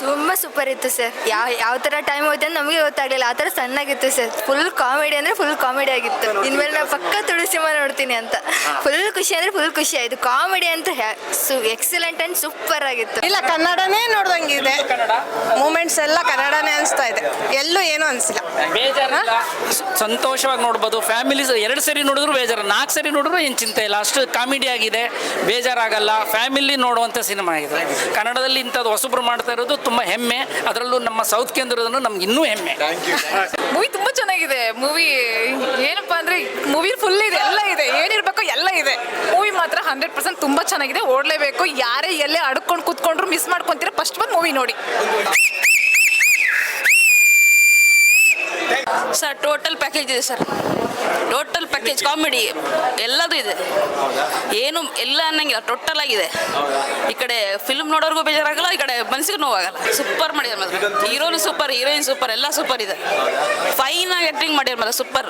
ತುಂಬ ಸೂಪರ್ ಇತ್ತು ಸರ್. ಯಾವ ಥರ ಟೈಮ್ ಹೋಯ್ತು ಅಂತ ನಮಗೆ ಗೊತ್ತಾಗಲಿಲ್ಲ. ಆ ಥರ ಸಣ್ಣಾಗಿತ್ತು ಸರ್. ಫುಲ್ ಕಾಮಿಡಿ ಅಂದರೆ ಫುಲ್ ಕಾಮಿಡಿ ಆಗಿತ್ತು. ಇನ್ಮೇಲೆ ನಾನು ಪಕ್ಕ ತುಳು ಸಿನಿಮಾ ನೋಡ್ತೀನಿ ಅಂತ. ಫುಲ್ ಖುಷಿ ಅಂದರೆ ಫುಲ್ ಖುಷಿ ಆಯಿತು. ಕಾಮಿಡಿ ಅಂತ ಎಕ್ಸಲೆಂಟ್ ಆ್ಯಂಡ್ ಸೂಪರ್ ಆಗಿತ್ತು. ಇಲ್ಲ, ಕನ್ನಡನೇ ನೋಡ್ದಂಗಿದೆ. ಮೂಮೆಂಟ್ಸ್ ಎಲ್ಲ ಕನ್ನಡನೇ ಅನಿಸ್ತಾ ಇದೆ. ಎಲ್ಲೂ ಏನೂ ಅನಿಸಿಲ್ಲ. ಬೇಜಾರಿಲ್ಲ, ಸಂತೋಷವಾಗಿ ನೋಡ್ಬೋದು. ಫ್ಯಾಮಿಲೀಸ್ 2 ಸರಿ ನೋಡಿದ್ರು ಬೇಜಾರು, 4 ಸರಿ ನೋಡಿದ್ರು ಏನು ಚಿಂತೆ ಇಲ್ಲ. ಅಷ್ಟು ಕಾಮಿಡಿ ಆಗಿದೆ, ಬೇಜಾರಾಗಲ್ಲ. ಫ್ಯಾಮಿಲಿ ನೋಡುವಂಥ ಸಿನಿಮಾ ಆಗಿದೆ. ಕನ್ನಡದಲ್ಲಿ ಇಂಥದ್ದು ಹೊಸಬ್ರು ಮಾಡ್ತಾ ಇರೋದು ತುಂಬ ಹೆಮ್ಮೆ. ಅದರಲ್ಲೂ ನಮ್ಮ ಸೌತ್ ಕೇಂದ್ರದನ್ನು ನಮ್ಗೆ ಇನ್ನೂ ಹೆಮ್ಮೆ. ಮೂವಿ ತುಂಬ ಚೆನ್ನಾಗಿದೆ. ಮೂವಿ ಏನಪ್ಪ ಅಂದರೆ ಮೂವಿ ಫುಲ್ ಇದೆ, ಎಲ್ಲ ಇದೆ, ಏನಿರಬೇಕು ಎಲ್ಲ ಇದೆ. ಮೂವಿ ಮಾತ್ರ 100% ತುಂಬ ಚೆನ್ನಾಗಿದೆ. ಓಡಲೇಬೇಕು. ಯಾರೇ ಎಲ್ಲೇ ಅಡ್ಕೊಂಡು ಕೂತ್ಕೊಂಡ್ರು ಮಿಸ್ ಮಾಡ್ಕೊತೀರ, ಫಸ್ಟ್ ಬಂದು ಮೂವಿ ನೋಡಿ. ಸರ್ ಟೋಟಲ್ ಪ್ಯಾಕೇಜ್ ಇದೆ ಸರ್. ಟೋಟಲ್ ಪ್ಯಾಕೇಜ್ ಕಾಮಿಡಿ ಎಲ್ಲದೂ ಇದೆ. ಏನು ಎಲ್ಲ ಅನ್ನಂಗಿಲ್ಲ, ಟೋಟಲ್ ಆಗಿದೆ. ಈ ಕಡೆ ಫಿಲ್ಮ್ ನೋಡೋರ್ಗೂ ಬೇಜಾರಾಗಲ್ಲ, ಈ ಕಡೆ ಮನಸ್ಸಿಗೆ ನೋವಾಗಲ್ಲ. ಸೂಪರ್ ಮಾಡಿದ್ದಾರೆ ಮಾತ್ರ. ಹೀರೋನು ಸೂಪರ್, ಹೀರೋಯಿನ್ ಸೂಪರ್, ಎಲ್ಲ ಸೂಪರ್ ಇದೆ. ಫೈನ್ ಆಗಿ ಆ್ಯಕ್ಟಿಂಗ್ ಮಾಡಿದ್ದಾರೆ ಮಾತ್ರ, ಸೂಪರ್.